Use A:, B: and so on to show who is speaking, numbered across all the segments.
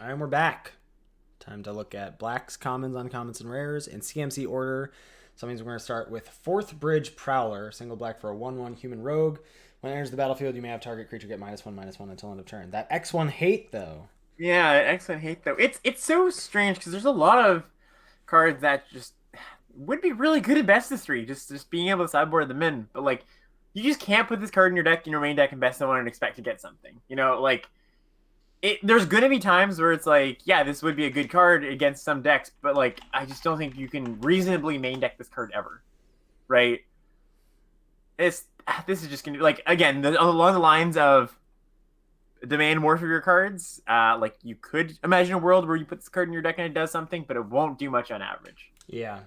A: All right, we're back. Time to look at blacks, commons, uncommons, and rares in CMC order. So that means we're going to start with Fourth Bridge Prowler, single black for a 1/1 human rogue. When it enters the battlefield, you may have target creature get -1/-1 until end of turn. That X1 hate, though.
B: Yeah, excellent hate though. It's so strange because there's a lot of cards that just would be really good at best of three, just being able to sideboard them in. But like, you just can't put this card in your deck, in your main deck, in best of one and expect to get something. Like there's gonna be times where it's like, yeah, this would be a good card against some decks, but like, I just don't think you can reasonably main deck this card ever, right? This is just gonna be like, again, along the lines of demand more for your cards. Like, you could imagine a world where you put this card in your deck and it does something, but it won't do much on average.
A: Yeah,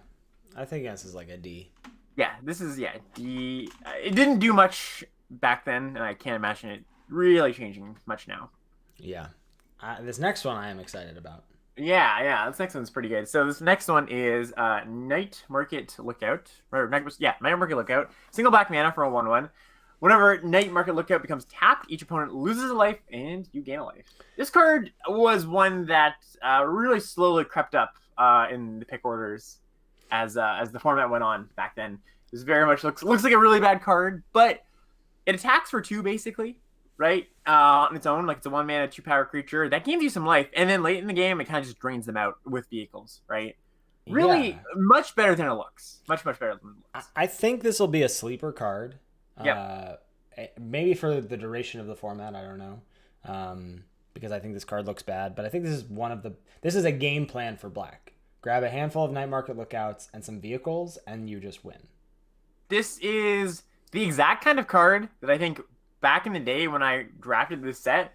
A: I think this is like a D.
B: Yeah, this is D. It didn't do much back then, and I can't imagine it really changing much now.
A: Yeah, this next one I am excited about.
B: Yeah, this next one's pretty good. So this next one is Night Market Lookout. Night Market Lookout. Single black mana for a 1/1. Whenever Night Market Lookout becomes tapped, each opponent loses a life and you gain a life. This card was one that really slowly crept up in the pick orders as the format went on back then. This very much looks like a really bad card, but it attacks for 2 basically, right? On its own, like it's a 1-mana 2-power creature that gives you some life, and then late in the game it kind of just drains them out with vehicles, right? Really, much better than it looks. Much better than it looks.
A: I think this will be a sleeper card.
B: Yeah.
A: Maybe for the duration of the format, I don't know. Because I think this card looks bad, but I think this is a game plan for black. Grab a handful of Night Market Lookouts and some vehicles, and you just win.
B: This is the exact kind of card that I think back in the day when I drafted this set,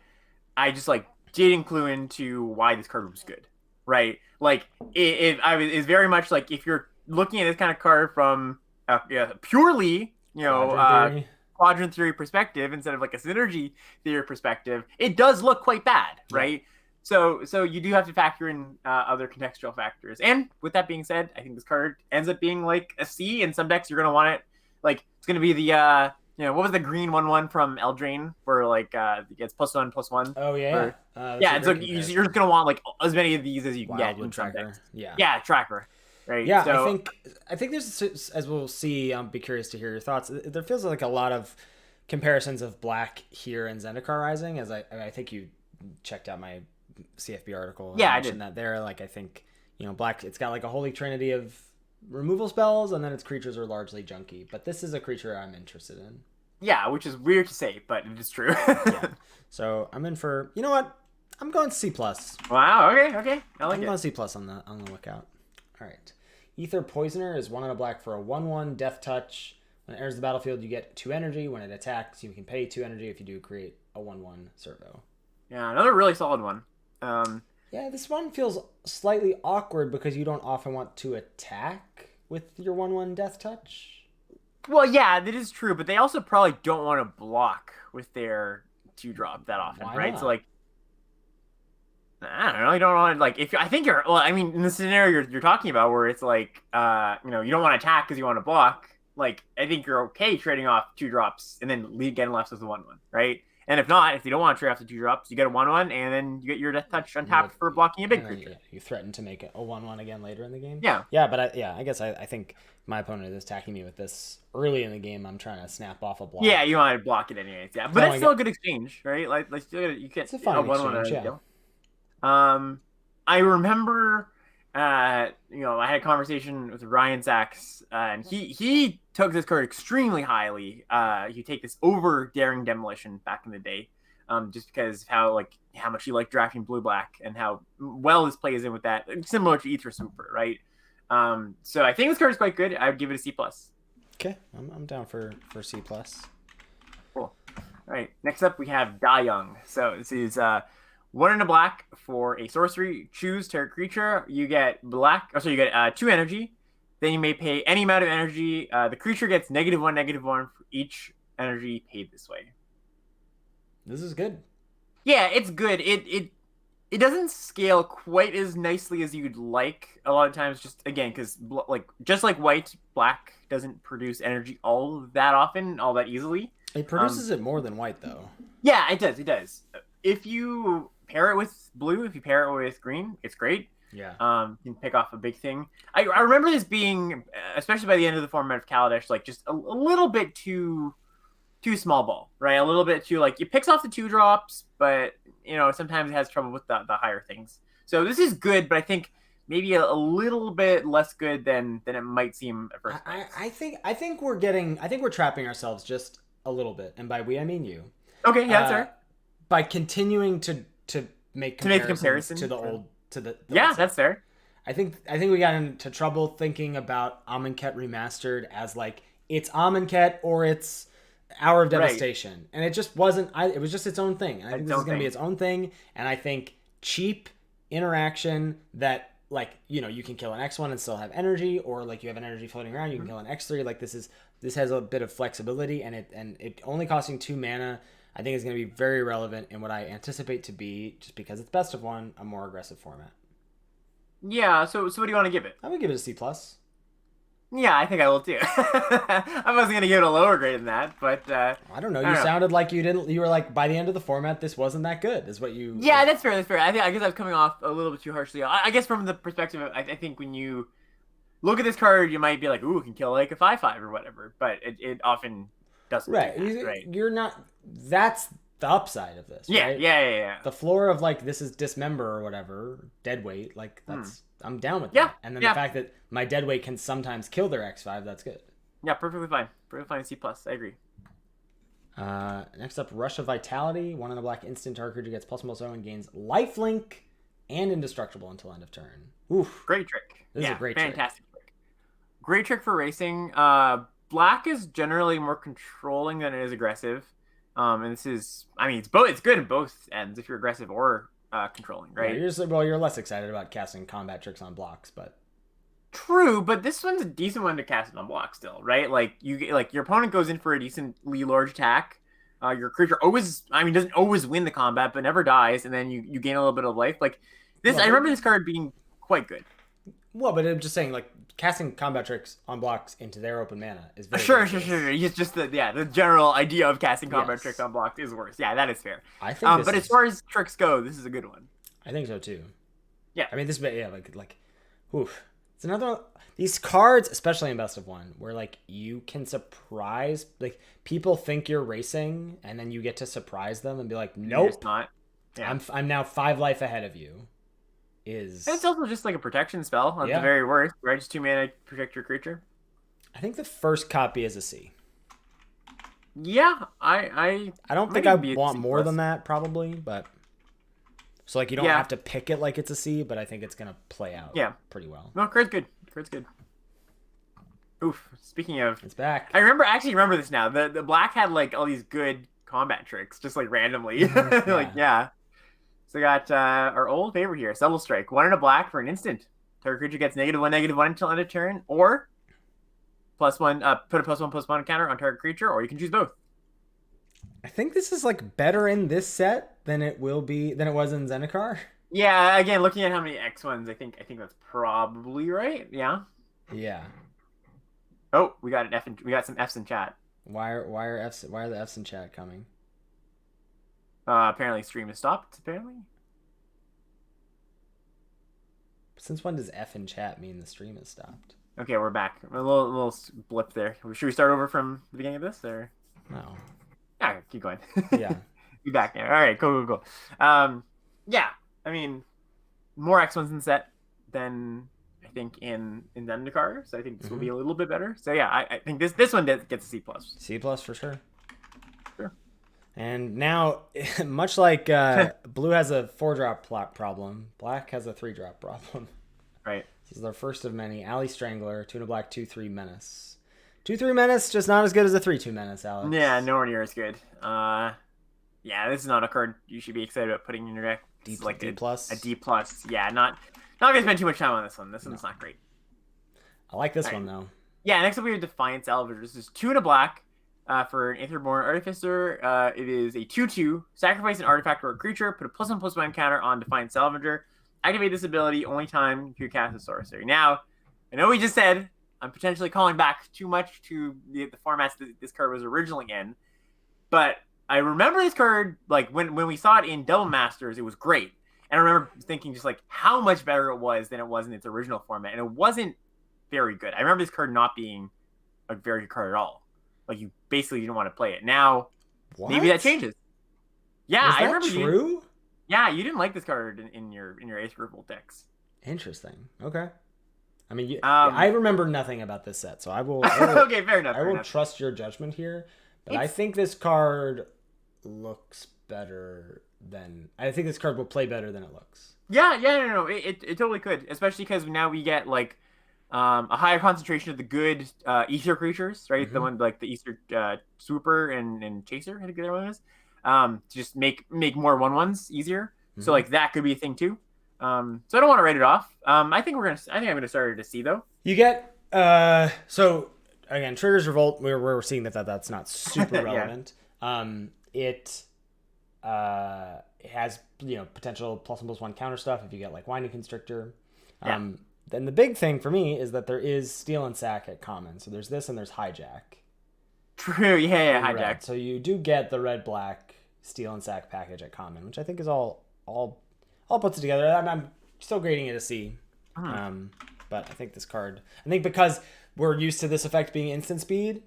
B: I just like didn't clue into why this card was good, right? Like it's very much like, if you're looking at this kind of card from purely quadrant theory perspective instead of like a synergy theory perspective, it does look quite bad, right? So you do have to factor in other contextual factors. And with that being said, I think this card ends up being like a C. In some decks, you're gonna want it. Like, it's gonna be the what was the green 1/1 from Eldraine, where like it gets +1/+1.
A: Oh yeah,
B: and so you're just gonna want like as many of these as you can get in some decks. Yeah, tracker. Right.
A: Yeah, so, I think there's, as we'll see. I'll be curious to hear your thoughts. There feels like a lot of comparisons of black here and Zendikar Rising, as I think you checked out my CFB article.
B: Yeah, I did.
A: That there. Like, I think black. It's got like a holy trinity of removal spells, and then its creatures are largely junky. But this is a creature I'm interested in.
B: Yeah, which is weird to say, but it is true.
A: Yeah. So I'm in for. You know what? I'm going C+.
B: Wow. Okay. I'm
A: going C+ on the lookout. All right. Ether Poisoner is 1 and a black for a 1/1 death touch. When it enters the battlefield, you get 2 energy. When it attacks, you can pay 2 energy. If you do, create a 1/1 servo.
B: Yeah, another really solid one.
A: Yeah, this one feels slightly awkward because you don't often want to attack with your 1/1 death touch.
B: Well, yeah, that is true, but they also probably don't want to block with their 2-drop that often, right?
A: Not?
B: So like, I don't know. You don't want to, like, in the scenario you're talking about where it's like, you don't want to attack because you want to block. Like, I think you're okay trading off 2-drops and then getting left with a 1/1, right? And if not, if you don't want to trade off the 2-drops, you get a 1/1 and then you get your death touch untapped for blocking a big creature.
A: You threaten to make it a 1/1 again later in the game.
B: Yeah.
A: Yeah, but I guess I think my opponent is attacking me with this early in the game. I'm trying to snap off a block.
B: Yeah, you want to block it anyways. Yeah, but it's still a good exchange, right? Like you get
A: a fun exchange.
B: Yeah. I remember, I had a conversation with Ryan Sachs, and he took this card extremely highly. You take this over Daring Demolition back in the day, just because of how much he liked drafting blue-black and how well this plays in with that, similar to Ether Swooper, right? So I think this card is quite good. I would give it a C+.
A: Okay, I'm down for C+.
B: Cool. All right, next up we have Die Young. So this is 1 and a black for a sorcery. Choose target creature. You get 2 energy. Then you may pay any amount of energy. The creature gets -1/-1 for each energy paid this way.
A: This is good.
B: Yeah, it's good. It doesn't scale quite as nicely as you'd like a lot of times, just again because just like white, black doesn't produce energy all that often, all that easily.
A: It produces it more than white, though.
B: Yeah, it does. If you pair it with blue, if you pair it with green, it's great.
A: Yeah.
B: You can pick off a big thing. I remember this being, especially by the end of the format of Kaladesh, like just a little bit too small ball, right? A little bit too, like, it picks off the 2-drops, but sometimes it has trouble with the higher things. So this is good, but I think maybe a little bit less good than it might seem at first.
A: I think we're trapping ourselves just a little bit, and by we I mean you.
B: Okay, yeah, that's right.
A: By continuing to make comparisons to the old
B: yeah, that's fair.
A: I think we got into trouble thinking about Amonkhet Remastered as like it's Amonkhet or it's Hour of Devastation, right. And it just wasn't. It was just its own thing. And I think this is going to be its own thing, and I think cheap interaction that, like, you can kill an X1 and still have energy, or like you have an energy floating around, you can kill an X3. Like this has a bit of flexibility, and it only costing 2 mana, I think is going to be very relevant in what I anticipate to be, just because it's best of one, a more aggressive format.
B: Yeah. So what do you want to give it?
A: I'm gonna give it a C+.
B: Yeah, I think I will too. I wasn't gonna give it a lower grade than that, but
A: I don't know. You sounded like you didn't. You were like, by the end of the format, this wasn't that good. Is what you?
B: Yeah, that's fair. That's fair. I guess I was coming off a little bit too harshly. I guess from the perspective of, I think when you look at this card, you might be like, ooh, it can kill like a 5/5 or whatever, but it often doesn't.
A: Right.
B: Do that, right.
A: You're not. That's the upside of this.
B: Yeah.
A: Right?
B: Yeah.
A: The floor of like this is dismember or whatever, dead weight. Like that's. I'm down with that. And then the fact that my dead weight can sometimes kill their X5, that's good.
B: Yeah, perfectly fine. Perfectly fine. C+. I agree.
A: Next up, Rush of Vitality. 1 in a black instant target creature gets +1/+0 and gains lifelink and indestructible until end of turn. Oof.
B: Great trick.
A: This is a great
B: fantastic trick. Great trick for racing. Black is generally more controlling than it is aggressive. And this is, I mean, it's good in both ends if you're aggressive or controlling, right?
A: Yeah, you're less excited about casting combat tricks on blocks, but
B: true. But this one's a decent one to cast it on blocks still, right? Like your opponent goes in for a decently large attack. Your creature doesn't always win the combat, but never dies, and then you gain a little bit of life. Like this, I remember this card being quite good.
A: Well, but I'm just saying, like, casting combat tricks on blocks into their open mana is very
B: sure. It's just the general idea of casting combat tricks on blocks is worse. Yeah, that is fair.
A: I think.
B: But as far as tricks go, this is a good one.
A: I think so too.
B: Yeah.
A: I mean, oof. It's another one. These cards, especially in Best of One, where like you can surprise, like people think you're racing, and then you get to surprise them and be like, nope,
B: it's not. Yeah.
A: I'm now 5 life ahead of you. It's
B: also just like a protection spell at the very worst, right? Just 2 mana, protect your creature.
A: I think the first copy is a C.
B: Yeah, I
A: don't think I want more than that, probably, but so like you don't have to pick it like it's a C, but I think it's gonna play out pretty well.
B: No, card's good. Oof. Speaking of,
A: it's back.
B: I remember this now. The black had like all these good combat tricks, just like randomly. So we got our old favorite here, Subtle Strike. 1 in a black for an instant. Target creature gets -1/-1 until end of turn, or +1. Put a +1/+1 counter on target creature, or you can choose both.
A: I think this is like better in this set than it was in Zendikar.
B: Yeah, again, looking at how many X1s, I think that's probably right. Yeah.
A: Yeah.
B: Oh, we got some Fs in chat.
A: Why are the Fs in chat coming?
B: Apparently stream has stopped, apparently.
A: Since when does F in chat mean the stream has stopped?
B: Okay, we're back. A little blip there. Should we start over from the beginning of this, or?
A: No.
B: Yeah, keep going.
A: Yeah.
B: Be back now. All right, cool. Yeah, I mean, more X1s in set than I think in Zendikar, so I think this will be a little bit better. So yeah, I think this one gets a C+.
A: C+ for sure.
B: Sure.
A: And now, much like blue has a 4-drop problem, black has a 3-drop problem.
B: Right.
A: This is our first of many. Alley Strangler, 2 in a black, 2/3 Menace. 2/3 Menace, just not as good as a 3/2 Menace, Alex.
B: Yeah, nowhere near as good. Yeah, this is not a card you should be excited about putting in your deck.
A: D+.
B: A D+. Yeah, not gonna spend too much time on this one. This one's not great.
A: I like this one though.
B: Yeah, next up we have Defiance Elevator. This is 2 in a black. For an Etherborn Artificer, it is a 2/2. Sacrifice an artifact or a creature. Put a +1/+1 counter on Defiance Elevator. Activate this ability only time you cast a sorcery. Now, I know we just said I'm potentially calling back too much to the formats that this card was originally in, but I remember this card, like, when we saw it in Double Masters, it was great. And I remember thinking just, like, how much better it was than it was in its original format. And it wasn't very good. I remember this card not being a very good card at all. Like, you basically didn't want to play it. Now, maybe that changes. Yeah,
A: I
B: remember
A: true?
B: You didn't like this card in your Aether Revolt decks.
A: Interesting. Okay. I mean, I remember nothing about this set, so I will
B: okay, fair enough.
A: I will trust your judgment here, but I think this card looks better than... I think this card will play better than it looks.
B: Yeah, no. It totally could, especially because now we get, like, a higher concentration of the good Ether creatures, right? The one like the Ether Swooper and Chaser, I think the other one is. To just make more 1/1s easier. So like that could be a thing too. So I don't want to write it off. I think I'm gonna start to see though.
A: You get so again, triggers revolt. We're seeing that's not super relevant. It has potential +1/+1 counter stuff if you get like Winding Constrictor. Then the big thing for me is that there is Steal and Sack at common. So there's this and there's Hijack.
B: True, yeah, Hijack.
A: Red. So you do get the red-black Steal and Sack package at common, which I think is all put together. I'm still grading it a C. But I think this card... I think because we're used to this effect being instant speed,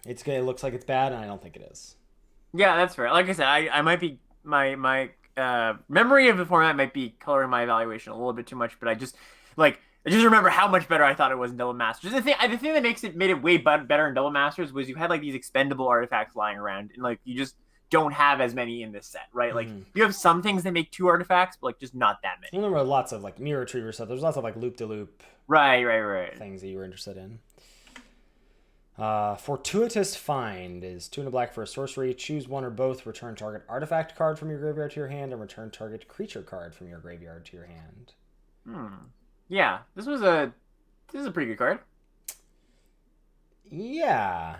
A: it looks like it's bad, and I don't think it is.
B: Yeah, that's fair. Like I said, I might be... My memory of the format might be coloring my evaluation a little bit too much, but I just remember how much better I thought it was in Double Masters. The thing that made it way better in Double Masters was you had like these expendable artifacts lying around, and like you just don't have as many in this set, right? Like you have some things that make 2 artifacts, but like just not that many.
A: And there were lots of like Mirror Retriever stuff. There's lots of like loop-de-loop
B: right
A: things that you were interested in. Fortuitous Find is 2 and a black for a sorcery. Choose one or both. Return target artifact card from your graveyard to your hand, and return target creature card from your graveyard to your hand.
B: Yeah, this is a pretty good card.
A: Yeah.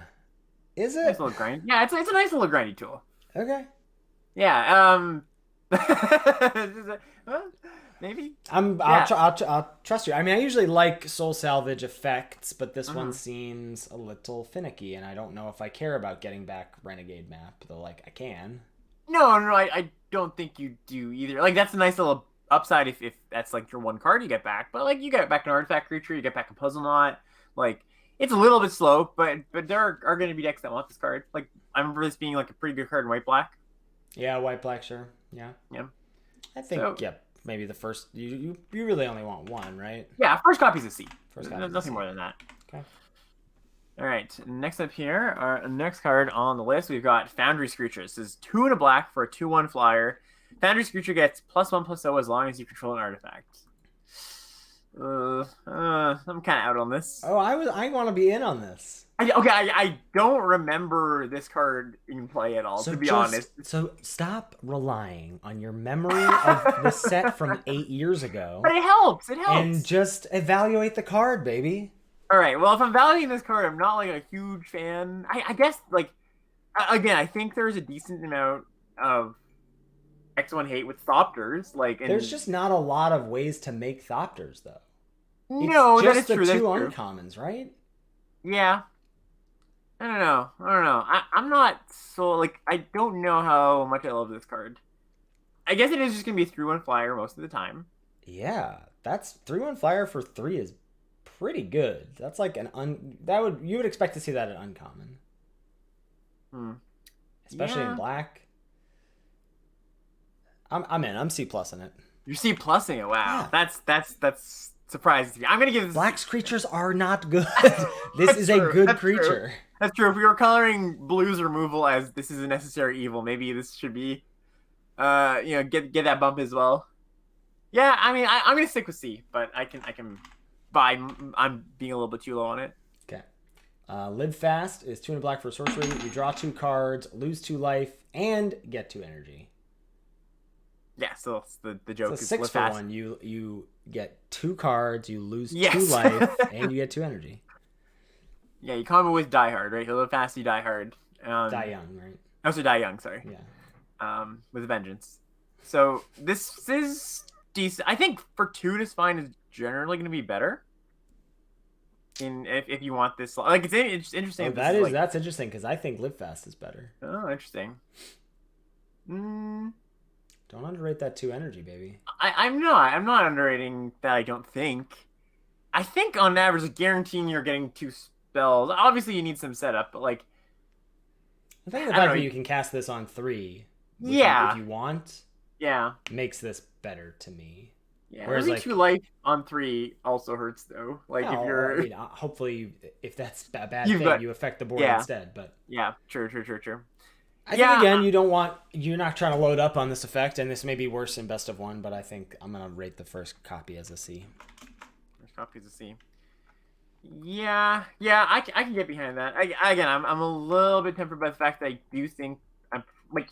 A: Is it?
B: Nice little grind. Yeah, it's a nice little grindy tool.
A: Okay.
B: Yeah. Maybe.
A: I'll trust you. I mean, I usually like Soul Salvage effects, but this one seems a little finicky, and I don't know if I care about getting back Renegade Map, though. Like I can.
B: No, I don't think you do either. Like that's a nice little upside if that's like your one card you get back, but like you get back an artifact creature, you get back a puzzle knot. Like it's a little bit slow, but there are going to be decks that want this card. Like I remember this being like a pretty good card in white black.
A: Yeah, white black, sure. Yeah. I think maybe the first you really only want one, right?
B: Yeah, first copy's a C. Nothing more than that.
A: Okay.
B: All right, next up here, our next card on the list, we've got Foundry Creatures. This is 2 and a black for a 2/1 flyer. Foundry Creature gets +1/+0 as long as you control an artifact. I'm kind of out on this.
A: Oh, I want to be in on this.
B: I don't remember this card in play at all, to be honest.
A: So stop relying on your memory of the set from 8 years ago.
B: But it helps.
A: And just evaluate the card, baby.
B: All right. Well, if I'm valuing this card, I'm not like a huge fan. I guess like again, I think there's a decent amount of X1 hate with Thopters. Like,
A: there's just not a lot of ways to make Thopters, though.
B: No, that is true.
A: It's just the 2 uncommons, right?
B: Yeah. I don't know. I'm not so like I don't know how much I love this card. I guess it is just gonna be a 3/1 flyer most of the time.
A: Yeah, that's 3/1 flyer for 3 is pretty good. That's like you would expect to see that at uncommon. Especially in black. I'm in. I'm C+ in it.
B: You're C+ in it. Wow. Yeah. That's surprising to me. I'm gonna give this.
A: Black's creatures are not good. This is a good creature.
B: True. That's true. If we were coloring blue's removal as this is a necessary evil, maybe this should be, get that bump as well. Yeah, I mean, I'm gonna stick with C, but I can buy. I'm being a little bit too low on it.
A: Okay. Live Fast is 2 and a black for sorcery. You draw 2 cards, lose 2 life, and get 2 energy.
B: Yeah, so the joke is
A: 6 for 1. You get 2 cards, you lose 2 life, and you get 2 energy.
B: Yeah, you combo with Die Hard, right? You live fast, you die hard.
A: Die young, right?
B: Oh, so Die Young, sorry.
A: Yeah.
B: With a vengeance. So this is decent. I think Fortuitous Find is generally going to be better. if you want this, like it's interesting.
A: Oh,
B: If this is like,
A: that's interesting because I think Live Fast is better.
B: oh, interesting.
A: Don't underrate that 2 energy, baby.
B: I'm not underrating that. I think on average, like, guaranteeing you're getting 2 spells. Obviously, you need some setup, but like,
A: I think the
B: I
A: fact
B: don't
A: that
B: know.
A: you can cast this on 3,
B: Yeah,
A: if you want,
B: yeah,
A: makes this better to me.
B: yeah.
A: Whereas,
B: Losing
A: like,
B: 2 life on 3 also hurts though. Like if
A: no, I
B: you're
A: mean, hopefully, if that's a bad
B: you've
A: thing,
B: got
A: you affect the board
B: yeah,
A: instead. But
B: yeah, true.
A: I think
B: Yeah,
A: again, you're not trying to load up on this effect, and this may be worse in best of 1, but I think I'm gonna rate the first copy as a C.
B: first copies of C. Yeah, I can get behind that. I'm a little bit tempered by the fact that I do think I'm like,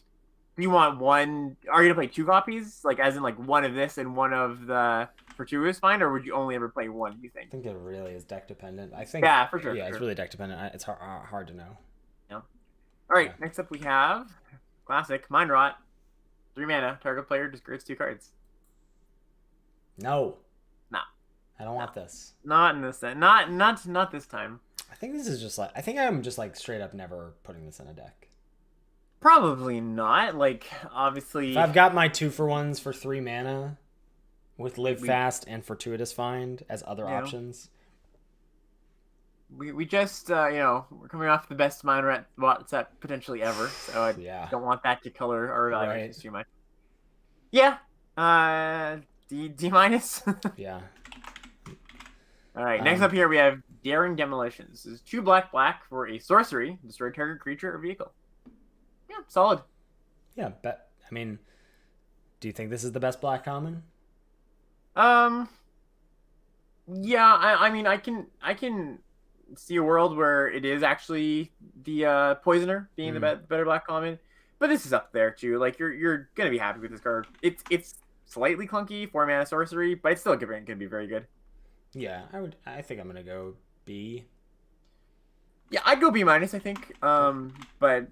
B: do you want one? Are you gonna play 2 copies, like as in like one of this and one of the Fortuitous Find, or would you only ever play one? Do you think?
A: I think it really is deck dependent. I think
B: Yeah, for sure.
A: yeah, it's really deck dependent. It's hard to know.
B: Yeah. All right.
A: Yeah.
B: Next up, we have classic Mind Rot, 3 mana. Target player discards 2 cards.
A: No,
B: No,
A: I don't want this.
B: not in this set. Not this time.
A: I think this is just like I'm just like straight up never putting this in a deck.
B: Probably not. Like, obviously,
A: If I've got my 2-for-1s for 3 mana with Live Fast and Fortuitous Find as other options.
B: We just we're coming off the best Mind Rot set potentially ever, so I don't want that to color our evaluations too much. Yeah. D minus.
A: Yeah.
B: All right. Next up here we have Daring Demolition. This is 2 black for a sorcery. Destroy target creature or vehicle. Yeah, solid.
A: Yeah, but I mean, do you think this is the best black common?
B: Yeah. I mean, I can see a world where it is actually the Poisoner being the better black common, but this is up there too. Like you're gonna be happy with this card. It's slightly clunky, 4 mana sorcery, but it's still gonna be very good.
A: Yeah, I think I'm gonna go B.
B: Yeah, I'd go B minus. I think. But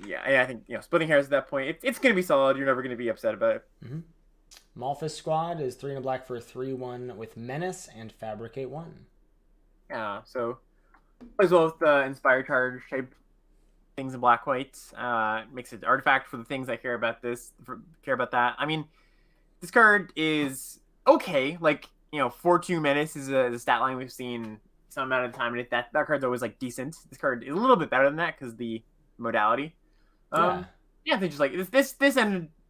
B: yeah, I think splitting hairs at that point, it's gonna be solid. You're never gonna be upset about it.
A: Mm-hmm. Malphus Squad is 3 and a black for a 3/1 with Menace and Fabricate 1.
B: Yeah, so as well with the Inspired Charge type things in black white, makes it artifact for the things I care about. Care about that. I mean, this card is okay. Like 4/2 Menace is a stat line we've seen some amount of time, and that card's always like decent. This card is a little bit better than that because the modality. Yeah, they just like this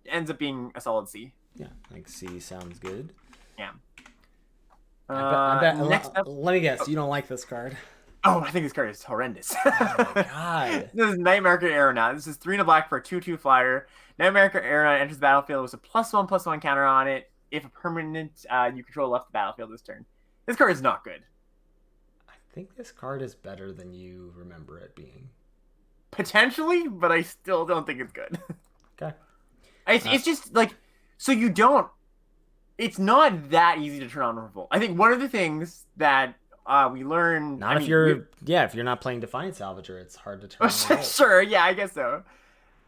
B: ends up being a solid C.
A: Yeah, I think C sounds good.
B: Yeah.
A: I bet
B: next up,
A: let me guess, you don't like this card.
B: Oh, I think this card is horrendous.
A: Oh my god.
B: This is Nightmare Aeronaut. This is 3 and a black for a 2/2 flyer. Nightmare Aeronaut enters the battlefield with a +1/+1 counter on it. If a permanent you control left the battlefield this turn. This card is not good.
A: I think this card is better than you remember it being.
B: Potentially, but I still don't think it's good.
A: Okay.
B: It's just like, so you don't. It's not that easy to turn on Revolt. I think one of the things that we learned.
A: If you're not playing Defiance Elevator, it's hard to turn on Revolt.
B: Sure, yeah, I guess so.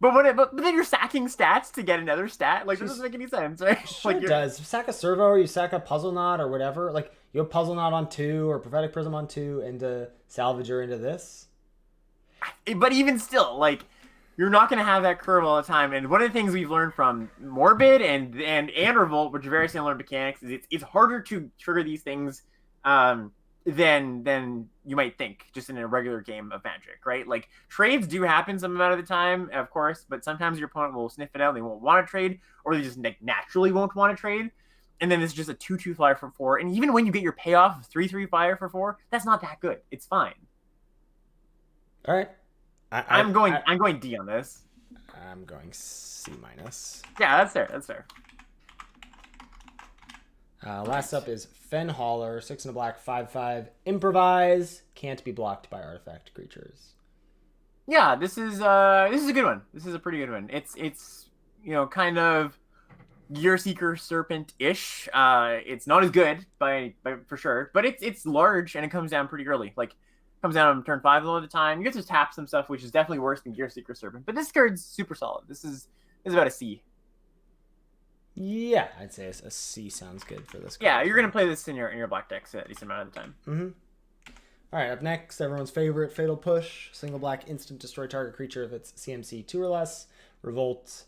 B: But then you're sacking stats to get another stat. Like, this doesn't make any sense, right?
A: Sure,
B: like,
A: it does. You sack a servo or you sack a puzzle knot or whatever. Like, you have puzzle knot on 2 or prophetic prism on 2 into Salvager into this.
B: But even still, like, you're not going to have that curve all the time. And one of the things we've learned from Morbid and Revolt, which are very similar mechanics, is it's harder to trigger these things than you might think just in a regular game of Magic, right? Like, trades do happen some amount of the time, of course, but sometimes your opponent will sniff it out and they won't want to trade, or they just naturally won't want to trade. And then it's just a 2/2 flyer for 4. And even when you get your payoff of 3/3 flyer for 4, that's not that good. It's fine.
A: All right.
B: I'm going D on this.
A: I'm going C minus.
B: Yeah, that's fair.
A: Last up is Fen Hauler, 6 and a black, 5/5. Improvise, can't be blocked by artifact creatures.
B: Yeah, this is a good one. This is a pretty good one. It's kind of Gear Seeker Serpent-ish. It's not as good by for sure, but it's large and it comes down pretty early. Like, comes down on turn 5 a lot of the time. You get to tap some stuff, which is definitely worse than Gear Seeker Serpent. But this card's super solid. This is about a C.
A: Yeah, I'd say a C sounds good for this card.
B: Yeah, you're gonna play this in your black decks a decent amount of the time.
A: Mm-hmm. All right, up next, everyone's favorite Fatal Push. Single black, instant destroy target creature if it's CMC 2 or less. Revolt,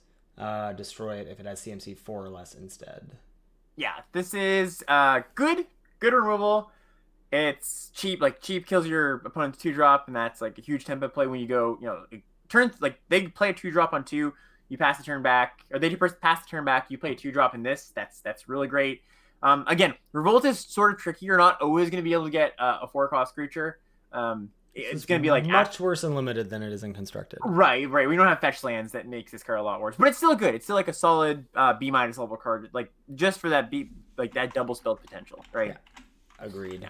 A: destroy it if it has CMC 4 or less instead.
B: Yeah, this is good removal. It's cheap, like cheap kills your opponent's 2-drop, and that's like a huge tempo play when you go, turns like they play a 2-drop on 2, you pass the turn back, or they pass the turn back, you play a 2-drop in this. That's really great. Again, Revolt is sort of tricky. You're not always going to be able to get a 4-cost creature. It's going to be like
A: much worse in limited than it is in constructed.
B: Right. We don't have fetch lands that makes this card a lot worse, but it's still good. It's still like a solid B- level card, like just for that that double spell potential, right?
A: Yeah. Agreed.
B: Yeah.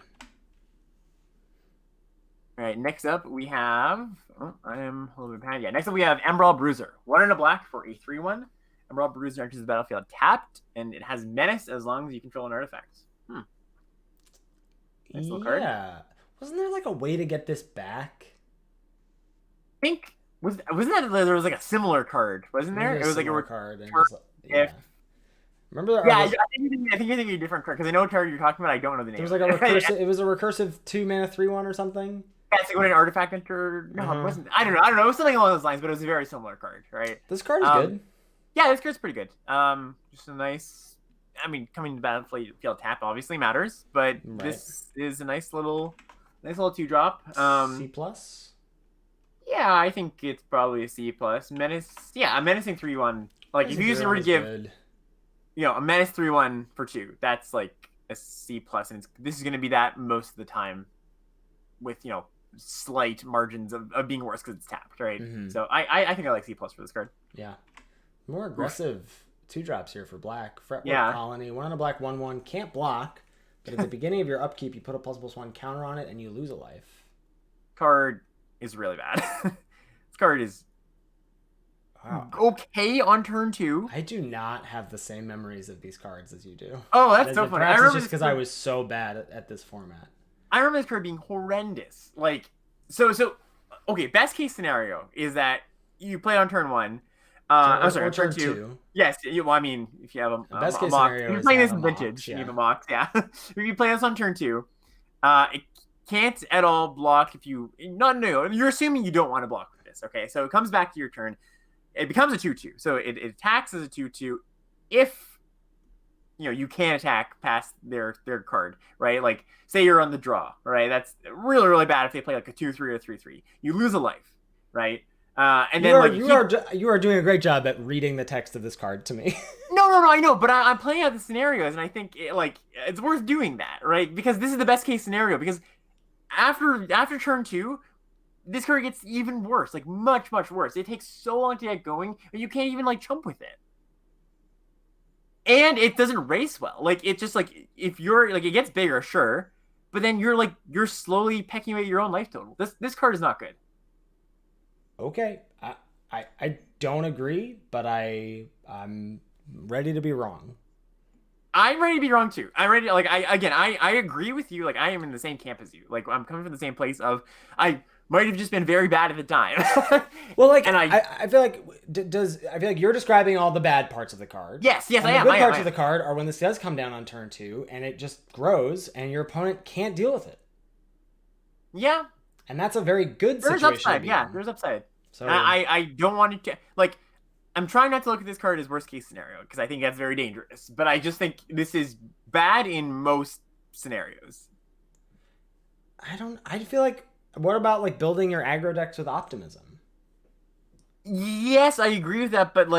B: All right. Next up, we have. Oh, I am a little bit behind. Yeah. Next up, we have Ambrosia Bruiser. 1 and a black for a 3/1. Ambrosia Bruiser enters the battlefield tapped, and it has Menace as long as you control an artifact. Nice little card.
A: Yeah. Wasn't there like a way to get this back?
B: I think wasn't that there was like a similar card, wasn't there?
A: It was like a
B: card.
A: And just, yeah. Remember?
B: Yeah, I think you're thinking of a different card because I know what card you're talking about. I don't know the name.
A: It was like a recursive. It was a recursive 2-mana 3/1 or something.
B: Yeah, it's like when an artifact entered. No, it wasn't. I don't know. It was something along those lines, but it was a very similar card, right?
A: This card is good.
B: Yeah, this card's pretty good. Just a nice. I mean, coming to battlefield tap obviously matters, but this is a nice little 2-drop.
A: C plus.
B: Yeah, I think it's probably a C plus. Menace. Yeah, a menacing 3/1. Like if you just were to give, a menace 3/1 for 2, that's like a C plus, and this is going to be that most of the time, with slight margins of being worse because it's tapped, right? Mm-hmm. So I think I like C plus for this card.
A: Yeah. More aggressive 2-drops here for black. Fretwork Colony, 1 on a black, 1/1, can't block, but at the beginning of your upkeep, you put a ++1 counter on it, and you lose a life.
B: Card is really bad. This card is okay on turn 2.
A: I do not have the same memories of these cards as you do.
B: Oh, that's so funny.
A: Perhaps it's just because I was so bad at this format.
B: I remember this card being horrendous. Like, okay, best case scenario is that you play on turn 1. I'm sorry, turn 2. Yes, well, I mean, if you have a
A: best case
B: mock,
A: scenario,
B: if you're playing this in vintage, you have a mock, yeah. If you play this on turn 2, it can't at all block if you you're assuming you don't want to block with this, okay? So it comes back to your turn. It becomes a 2/2. So it attacks as a 2/2 if you can attack past their card, right? Like say you're on the draw, right? That's really, really bad if they play like a 2/3 or 3/3. You lose a life, right? And
A: you are doing a great job at reading the text of this card to me.
B: No, I know, but I'm playing out the scenarios, and I think it's worth doing that, right? Because this is the best case scenario. Because after turn 2, this card gets even worse, like much worse. It takes so long to get going, and you can't even chump with it, and it doesn't race well. Like it just if you're it gets bigger, sure, but then you're slowly pecking away at your own life total. This card is not good.
A: Okay, I don't agree, but I'm ready to be wrong.
B: I'm ready to be wrong too. I'm ready. I agree with you. Like I am in the same camp as you. Like I'm coming from the same place of I might have just been very bad at the time.
A: Well, and I feel like I feel like you're describing all the bad parts of the card.
B: Yes,
A: and
B: I am.
A: The good parts of the card are when this does come down on turn 2 and it just grows and your opponent can't deal with it.
B: Yeah.
A: And that's a very good situation.
B: There's upside, yeah. There's upside. So I don't want to I'm trying not to look at this card as worst case scenario because I think that's very dangerous. But I just think this is bad in most scenarios.
A: I feel like what about building your aggro decks with optimism?
B: Yes, I agree with that, but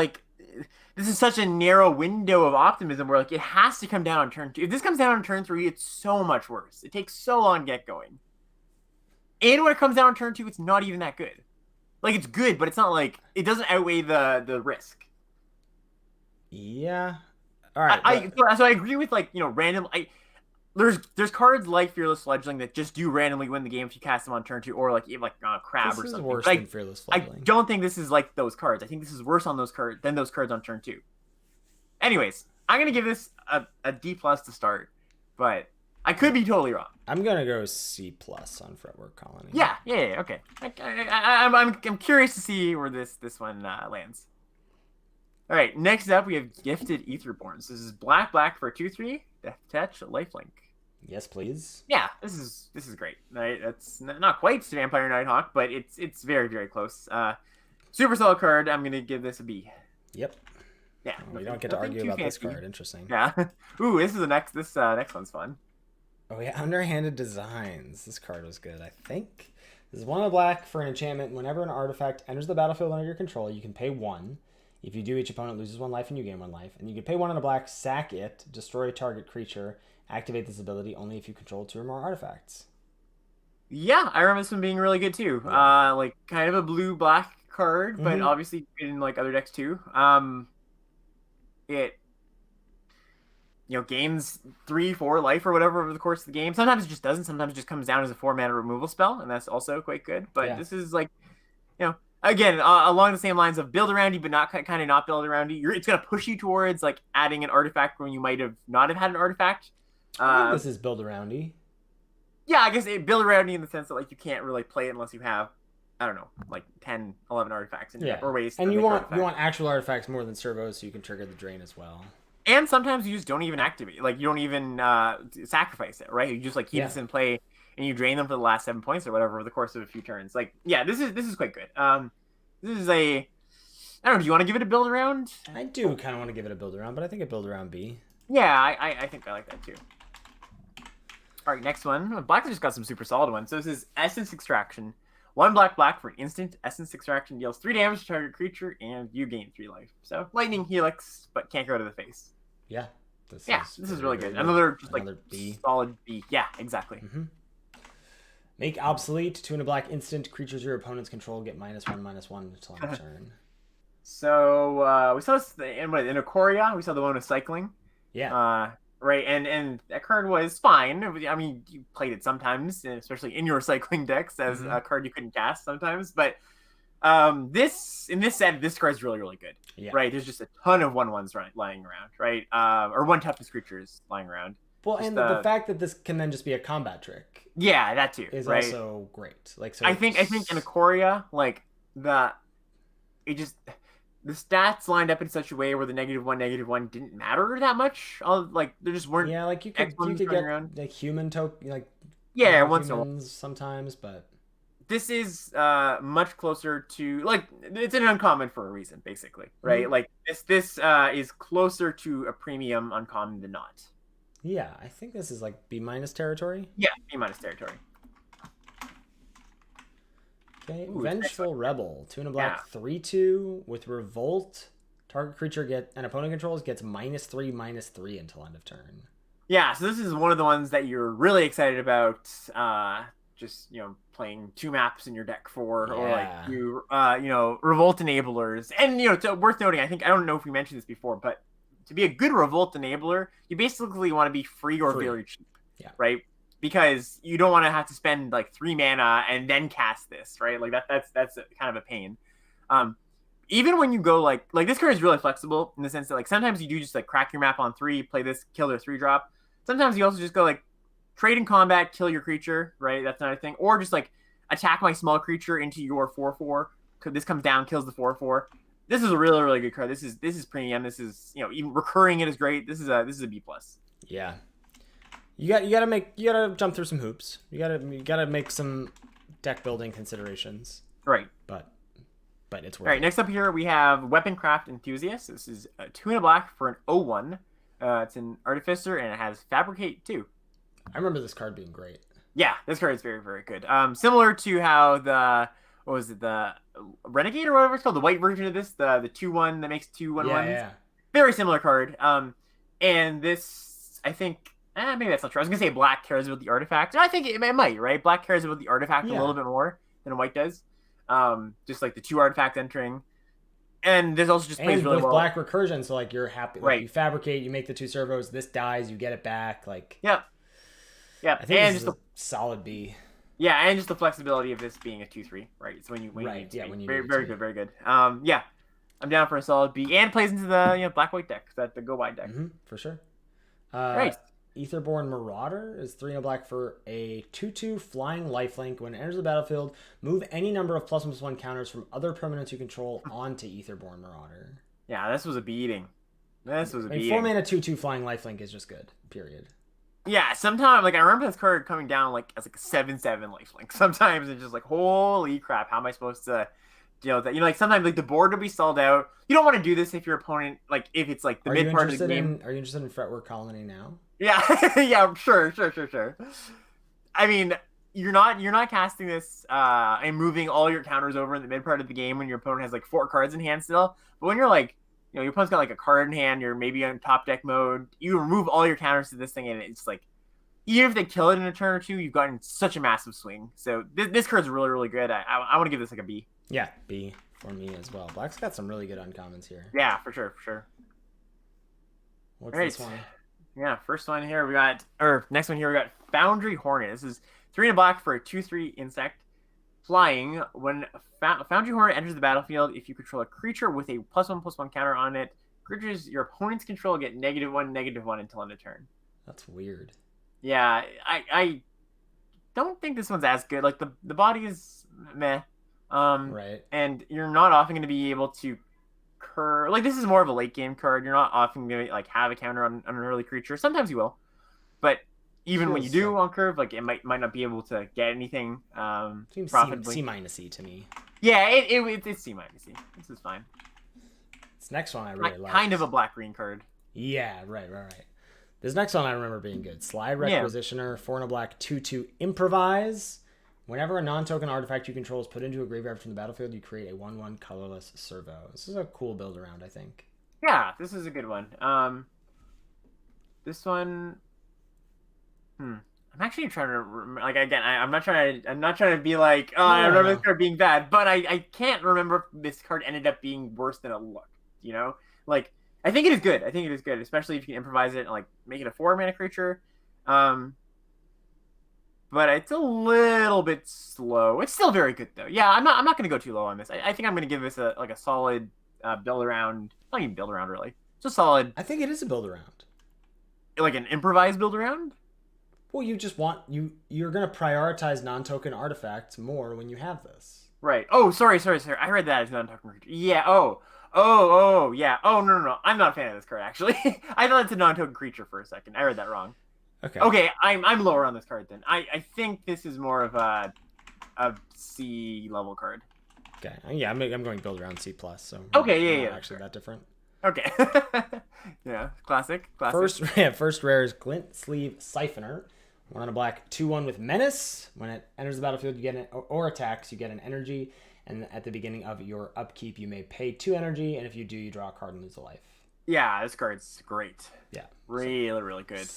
B: this is such a narrow window of optimism where it has to come down on turn 2. If this comes down on turn 3, it's so much worse. It takes so long to get going. And when it comes down on turn 2, it's not even that good. It's good, but it's not it doesn't outweigh the risk.
A: Yeah. All right.
B: So I agree with random. There's cards like Fearless Fledgling that just do randomly win the game if you cast them on turn 2, or Crab
A: this
B: or something.
A: This is worse than Fearless Fledgling.
B: I don't think this is like those cards. I think this is worse on those cards than those cards on turn 2. Anyways, I'm gonna give this a D plus to start, but I could be totally wrong.
A: I'm gonna go C plus on Fretwork Colony.
B: Yeah, okay. I'm curious to see where this one lands. All right, next up we have Gifted Etherborn. So this is black for a 2/3, Death Touch, Lifelink.
A: Yes, please.
B: Yeah, this is great. Right? That's not quite Vampire Nighthawk, but it's very, very close. Super solid card. I'm gonna give this a B.
A: Yep.
B: Yeah,
A: We don't get to argue about this card. Interesting.
B: Yeah. Ooh, this next one's fun.
A: Oh yeah, Underhanded Designs. This card was good, I think. This is 1 of black for an enchantment. Whenever an artifact enters the battlefield under your control, you can pay 1. If you do, each opponent loses 1 life and you gain 1 life. And you can pay 1 in a black, sack it, destroy target creature, activate this ability only if you control 2 or more artifacts.
B: Yeah, I remember this one being really good too.
A: Yeah.
B: Like kind of a blue-black card, but obviously in like other decks too. It gains 3-4 life or whatever over the course of the game. Sometimes it just doesn't. Sometimes it just comes down as a 4-mana removal spell, and that's also quite good. But this is like, again, along the same lines of build around you, but not kind of not build around you. It's gonna push you towards like adding an artifact when you might have not have had an artifact.
A: I think this is build around-y.
B: Yeah, I guess it build around you in the sense that like you can't really play it unless you have, I don't know, like 10, 11 artifacts in your deck or ways.
A: And you want actual artifacts more than servos, so you can trigger the drain as well.
B: And sometimes you just don't even activate, like you don't even sacrifice it, right? You just like keep this in play and you drain them for the last 7 points or whatever over the course of a few turns. Like, yeah, this is quite good. This is I don't know. Do you want to give it a build around?
A: I do kind of want to give it a build around, but I think a build around B.
B: Yeah, I think I like that too. All right, next one. Black just got some super solid ones. So this is Essence Extraction. 1 black for an instant. Essence Extraction deals 3 damage to target creature, and you gain 3 life. So Lightning Helix, but can't go to the face.
A: Yeah.
B: This is really good. Another B. Solid B. Yeah, exactly.
A: Make obsolete 2 in a black instant. Creatures your opponents control get -1/-1 until end of turn.
B: So we saw this in Ikoria. We saw the one with cycling.
A: Yeah.
B: Right, and that card was fine. I mean, you played it sometimes, especially in your cycling decks as a card you couldn't cast sometimes. But in this set, this card's really, really good.
A: Yeah.
B: Right, there's just a ton of 1/1s lying around, right? Or 1 toughness creatures lying around.
A: Well, just, and the fact that this can then just be a combat trick.
B: Yeah, that too.
A: Is
B: right?
A: also great. Like, so
B: I think in Ikoria, like the stats lined up in such a way where the -1 didn't matter that much. Like there just weren't.
A: Yeah, like you could get around. Like human token, like
B: once in a while
A: sometimes, but
B: this is much closer to like it's an uncommon for a reason, basically, right? Like this is closer to a premium uncommon than not.
A: Yeah, I think this is like B- territory.
B: Yeah, B- territory.
A: Okay, Vengeful Rebel, 2 in a black, 3/2 with Revolt. Target creature an opponent controls gets -3/-3 until end of turn.
B: Yeah, so this is one of the ones that you're really excited about. Just playing 2 maps in your deck for, or like Revolt Enablers, and worth noting. I don't know if we mentioned this before, but to be a good Revolt Enabler, you basically want to be free or very cheap.
A: Yeah.
B: Right. Because you don't want to have to spend like 3 mana and then cast this, right? Like that's kind of a pain. Even when you go like this card is really flexible in the sense that like sometimes you do just like crack your map on 3, play this, kill their 3-drop. Sometimes you also just go like trade in combat, kill your creature, right? That's another thing. Or just like attack my small creature into your 4/4. This comes down, kills the 4/4. This is a really, really good card. This is premium. This is even recurring it is great. This is a B+.
A: Yeah. You gotta jump through some hoops. You gotta make some deck building considerations.
B: Right.
A: But it's worth it.
B: All right, next up here we have Weaponcraft Enthusiast. This is 2 in a black for an 0/1. It's an Artificer and it has Fabricate 2.
A: I remember this card being great.
B: Yeah, this card is very, very good. Similar to how the Renegade or whatever it's called, the white version of this, the 2/1 that makes 2 1/1s.
A: Yeah.
B: Very similar card. And this I think. Maybe that's not true. I was going to say black cares about the artifact. I think it might, right? Black cares about the artifact a little bit more than white does. Just like the 2 artifacts entering. And this also just plays really well.
A: Black recursion, so like you're happy. Like,
B: right.
A: You fabricate, you make the 2 servos, this dies, you get it back. Like.
B: Yep.
A: I think this is a solid B.
B: Yeah, and just the flexibility of this being a 2/3, right? So when you need to. Very good, very good. Yeah. I'm down for a solid B. And plays into the black-white deck, the go wide deck.
A: For sure.
B: Right.
A: Etherborn Marauder is 3 in a black for a 2/2 flying lifelink. When it enters the battlefield, move any number of +1/+1 counters from other permanents you control onto Etherborn Marauder.
B: Yeah, this was a beating. 4
A: mana 2/2 flying lifelink is just good. Period.
B: Yeah, sometimes like I remember this card coming down like as like a 7/7 lifelink. Sometimes it's just like holy crap, how am I supposed to deal with that? You know, like sometimes like the board will be stalled out. You don't want to do this if your opponent like if it's like the mid part of the game.
A: Are you interested in Fretwork Colony now?
B: Yeah, yeah, sure. I mean, you're not casting this and moving all your counters over in the mid part of the game when your opponent has like 4 cards in hand still. But when you're like, you know, your opponent's got like a card in hand, you're maybe on top deck mode, you remove all your counters to this thing, and it's like, even if they kill it in a turn or two, you've gotten such a massive swing. So this card's really, really good. I want to give this like a B.
A: Yeah, B for me as well. Black's got some really good uncommons here.
B: Yeah, for sure.
A: What's this one?
B: Yeah, first one here we got, or next one here we got Foundry Hornet. This is 3 and a black for a 2/3 insect. Flying. When Foundry Hornet enters the battlefield, if you control a creature with a +1/+1 counter on it, creatures your opponent's control get -1/-1 until end of turn.
A: That's weird.
B: Yeah, I don't think this one's as good. Like the body is meh.
A: Right.
B: And you're not often going to be able to like this is more of a late game card. You're not often going to like have a counter on an early creature. Sometimes you will, but even when you do on curve, like it might not be able to get anything
A: Seems
B: profitably.
A: C- to me.
B: Yeah, it's C-. This is fine.
A: This next one I really like.
B: Kind of a black-green card.
A: Yeah, right. This next one I remember being good. Sly Requisitioner, 4 and a black, 2/2 improvise. Whenever a non-token artifact you control is put into a graveyard from the battlefield, you create a 1/1 colorless servo. This is a cool build around, I think.
B: Yeah, this is a good one. This one, I'm actually trying to like again. I'm not trying to be like, oh, I remember this card being bad, but I can't remember if this card ended up being worse than it looked. You know, like I think it is good. Especially if you can improvise it and like make it a 4-mana creature. But it's a little bit slow. It's still very good though. Yeah, I'm not gonna go too low on this. I think I'm gonna give this a solid build around. Not even build around really. It's a solid.
A: I think it is a build around.
B: Like an improvised build around.
A: Well, you just want you're gonna prioritize non-token artifacts more when you have this.
B: Right. Oh, sorry. I read that as non-token creature. Yeah. Oh, yeah. Oh, no. I'm not a fan of this card actually. I thought it's a non-token creature for a second. I read that wrong. Okay, I'm lower on this card then. I think this is more of a C level card.
A: Okay, yeah, I'm going build around C+, so
B: okay, yeah,
A: actually that different.
B: Okay. Yeah, classic.
A: First rare is Glint Sleeve Siphoner. 1 on a black, 2/1 with Menace. When it enters the battlefield, you get or attacks, you get an energy, and at the beginning of your upkeep, you may pay 2 energy, and if you do, you draw a card and lose a life.
B: Yeah, this card's great.
A: Yeah,
B: really good.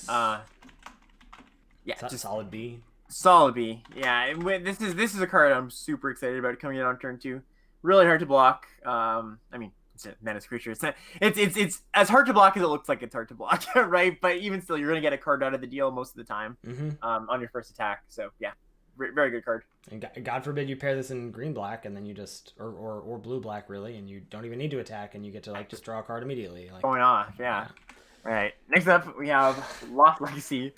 B: Yeah,
A: just solid B.
B: Solid B. Yeah, this is a card I'm super excited about coming out on turn 2. Really hard to block. I mean, it's a Menace creature. It's as hard to block as it looks like it's hard to block, right? But even still, you're gonna get a card out of the deal most of the time on your first attack. So yeah, very good card.
A: And God forbid you pair this in green black, and then you just or blue black really, and you don't even need to attack, and you get to like just draw a card immediately. Like,
B: going off, yeah. All right. Next up, we have Lost Legacy.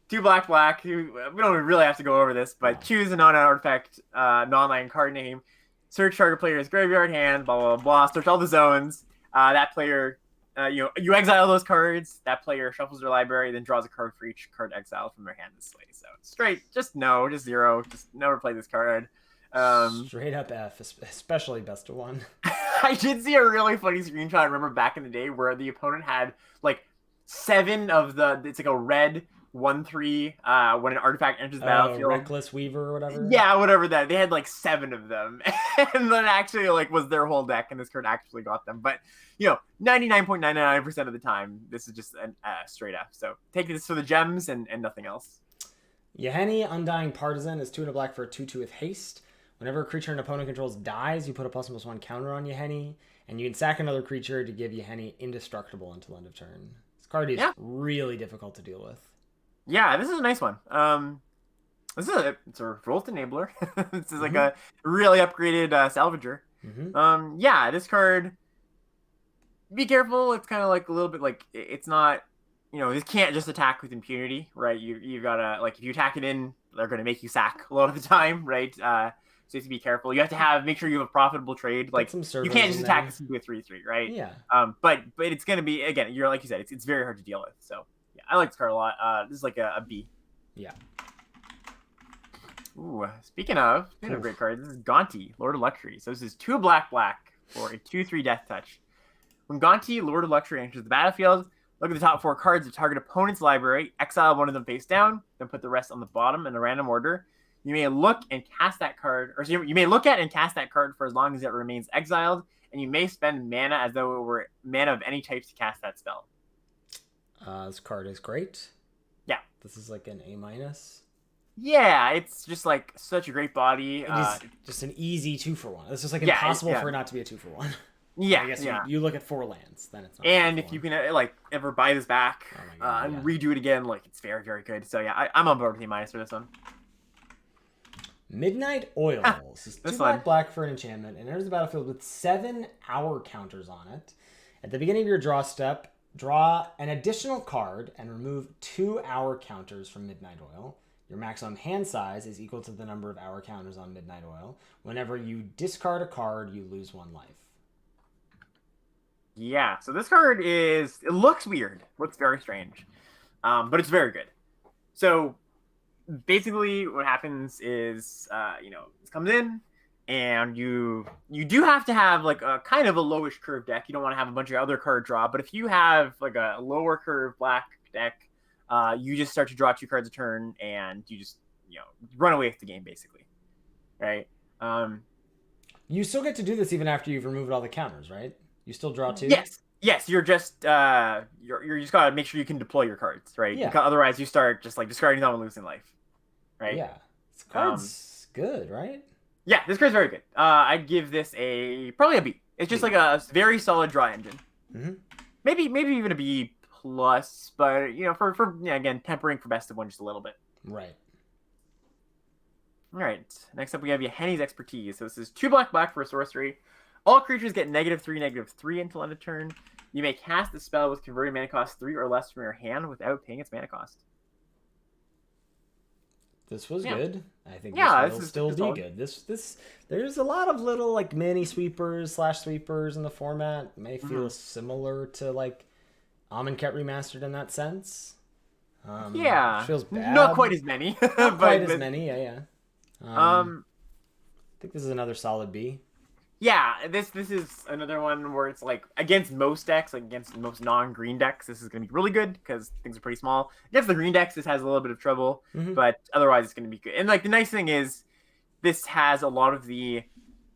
B: 2 black. We don't really have to go over this, but choose a non-artifact, non-land card name. Search target player's graveyard, hand, blah. Search all the zones. That player, you exile those cards. That player shuffles their library, then draws a card for each card exiled from their hand this way. So straight, just 0. Just never play this card.
A: Straight up F, especially best of 1.
B: I did see a really funny screenshot. I remember back in the day where the opponent had like 7 of it's like a red 1/3 when an artifact enters the battlefield.
A: Reckless Weaver or whatever.
B: Yeah, whatever that. They had like 7 of them, and then actually like was their whole deck, and this card actually got them. But 99.99% of the time, this is just a straight F. So take this for the gems and nothing else.
A: Yahani Undying Partisan is 2 and a black for a 2/2 with haste. Whenever a creature an opponent controls dies, you put a +1/+1 counter on Yahani, and you can sack another creature to give Yahani indestructible until end of turn. This card is really difficult to deal with.
B: Yeah, this is a nice one. It's a Revolt Enabler. This is like a really upgraded Salvager. Yeah, this card, be careful. It's kind of like a little bit like, it's not, this can't just attack with impunity, right? You've got to, like, if you attack it in, they're going to make you sack a lot of the time, right? So you have to be careful. You have to make sure you have a profitable trade. Like, you can't just attack this into a 3/3, right?
A: Yeah.
B: But it's going to be, again, like you said, it's very hard to deal with. So yeah, I like this card a lot. This is like a B.
A: Yeah.
B: Ooh, speaking of great cards, this is Gonti, Lord of Luxury. So this is 2 black for a 2/3 death touch. When Gonti, Lord of Luxury, enters the battlefield, look at the top 4 cards of target opponent's library, exile one of them face down, then put the rest on the bottom in a random order. You may look and cast that card, or you may look at and cast that card for as long as it remains exiled, and you may spend mana as though it were mana of any types to cast that spell.
A: This card is great.
B: Yeah.
A: This is like an A-.
B: Yeah, it's just like such a great body.
A: It's just an easy 2-for-1. It's just like impossible for it not to be a 2-for-1.
B: Yeah,
A: I guess you look at 4 lands, then it's not.
B: And if you can like ever buy this back and redo it again, like it's very, very good. So yeah, I'm on board with A- for this one.
A: Midnight Oil. This is 2 black for an enchantment and enters the battlefield with 7 hour counters on it. At the beginning of your draw step, draw an additional card and remove 2 hour counters from Midnight Oil. Your maximum hand size is equal to the number of hour counters on Midnight Oil. Whenever you discard a card, you lose 1 life.
B: Yeah, so this card it looks weird. Looks very strange. But it's very good. So basically what happens is, this comes in and you do have to have like a kind of a lowish curve deck. You don't want to have a bunch of other card draw, but if you have like a lower curve black deck, you just start to draw 2 cards a turn and you just, run away with the game basically. Right?
A: You still get to do this even after you've removed all the counters, right? You still draw 2?
B: Yes, you're just you're just gotta make sure you can deploy your cards, right?
A: Yeah.
B: Because otherwise you start just like discarding them and losing life. Right?
A: Yeah. This card's good, right?
B: Yeah, this card's very good. I'd give this probably a B. It's just like a very solid draw engine.
A: Mm-hmm.
B: Maybe even a B plus, but for again tempering for best of 1 just a little bit.
A: Right.
B: All right. Next up we have Yahani's Expertise. So this is 2 black for a sorcery. All creatures get -3/-3 until end of turn. You may cast the spell with converted mana cost 3 or less from your hand without paying its mana cost.
A: This was good. I think
B: this
A: will still be good. This there's a lot of little like mini sweepers / sweepers in the format. It may feel similar to like Amonkhet Remastered in that sense. Feels bad.
B: Not quite as many.
A: Not quite as many. Yeah. I think this is another solid B.
B: Yeah, this is another one where it's like against most decks, like against most non-green decks, this is going to be really good because things are pretty small. Against the green decks, this has a little bit of trouble, but otherwise it's going to be good. And like the nice thing is, this has a lot of the,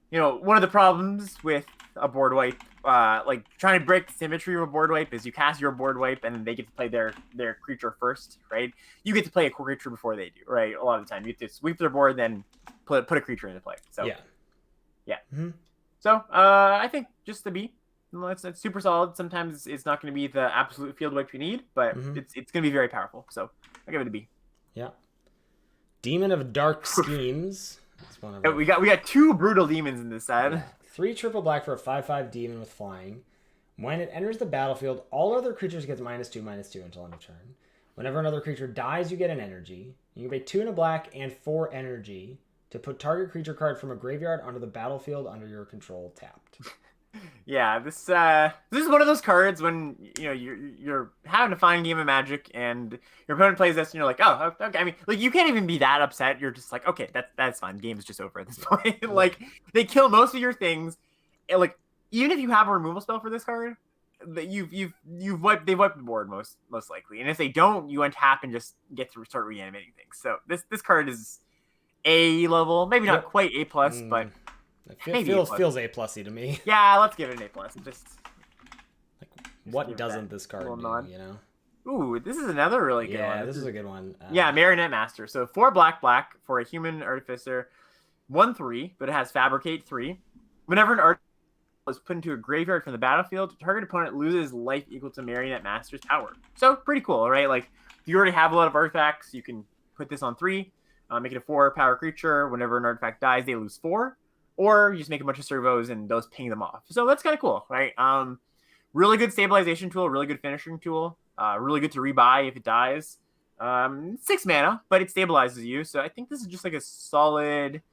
B: one of the problems with a board wipe, like trying to break the symmetry of a board wipe is you cast your board wipe and then they get to play their creature first, right? You get to play a creature before they do, right? A lot of the time, you get to sweep their board, then put a creature into play. So yeah.
A: Mm-hmm.
B: So, I think just the B. It's super solid. Sometimes it's not going to be the absolute field wipe you need, but it's going to be very powerful. So, I'll give it a B.
A: Yeah. Demon of Dark Schemes. That's one of
B: we got 2 brutal demons in this set.
A: Yeah. 3 triple black for a 5/5 demon with flying. When it enters the battlefield, all other creatures get -2/-2 until end of turn. Whenever another creature dies, you get an energy. You can pay 2 and a black and 4 energy to put target creature card from a graveyard onto the battlefield under your control tapped.
B: Yeah, this is one of those cards when you're having a fine game of Magic and your opponent plays this and you're like, oh, okay. I mean, like you can't even be that upset. You're just like, okay, that's fine. The game is just over at this point. Like they kill most of your things. And, like even if you have a removal spell for this card, they've wiped the board most likely. And if they don't, you untap and just get to start reanimating things. So this card is A level, maybe not quite A plus, but
A: it feels A plusy to me.
B: Yeah, let's give it an A plus. Just
A: like what doesn't this card do?
B: Ooh, this is another really good one.
A: Yeah, this is a good one.
B: Marionette Master. So 4 black for a human artificer, 1/3, but it has Fabricate 3. Whenever an artificer is put into a graveyard from the battlefield, target opponent loses life equal to Marionette Master's power. So pretty cool, right? Like if you already have a lot of artifacts, you can put this on 3. Make it a 4 power creature. Whenever an artifact dies, they lose 4. Or you just make a bunch of servos and those ping them off. So that's kind of cool, right? Really good stabilization tool, really good finishing tool. Really good to rebuy if it dies. 6 mana, but it stabilizes you. So I think this is just like a solid.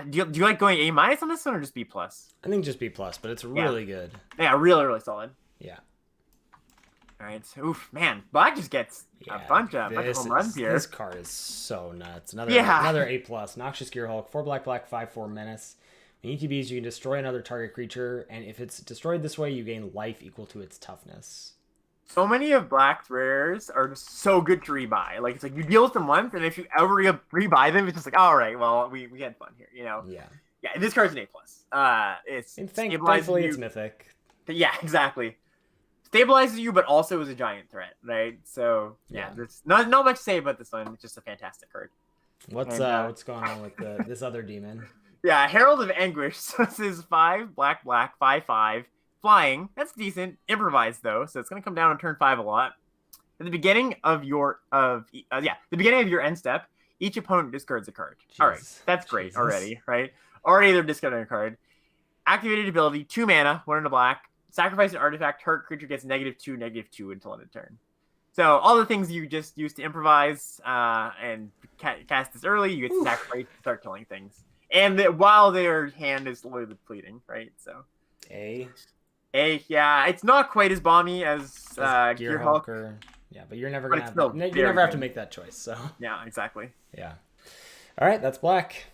B: Do you like going A- on this one or just B plus?
A: I think just B plus, but it's really good.
B: Yeah, really, really solid.
A: Yeah.
B: All right. So, oof, man, black just gets a bunch of home runs here.
A: This card is so nuts. Another A+. Noxious Gearhulk, 4 black, 5/4 Menace. When ETBs, you can destroy another target creature, and if it's destroyed this way, you gain life equal to its toughness.
B: So many of Black's rares are just so good to rebuy. Like, it's like you deal with them once, and if you ever rebuy them, it's just like, all right, well, we had fun here, you know?
A: Yeah.
B: Yeah, this card's an A+.
A: Thankfully, it's mythic.
B: Yeah, exactly. Stabilizes you, but also is a giant threat, right? So, yeah. There's not much to say about this one. It's just a fantastic card.
A: What's going on with this other demon?
B: Yeah, Herald of Anguish. So this is 5 black, 5/5. Flying, that's decent. Improvised though, so it's gonna come down on turn 5 a lot. At the beginning of your end step, each opponent discards a card. Jeez. All right, that's great already, right? Already they're discarding a card. Activated ability, 2 mana, 1 in a black. Sacrifice an artifact. Target creature gets -2/-2 until end of turn. So all the things you just used to improvise and cast this early, you get to sacrifice to start killing things, and while their hand is slowly depleting, right? So yeah, it's not quite as bomby as Gearhulk.
A: Yeah, but you're never gonna have to make that choice. So
B: yeah, exactly.
A: Yeah. All right, that's black.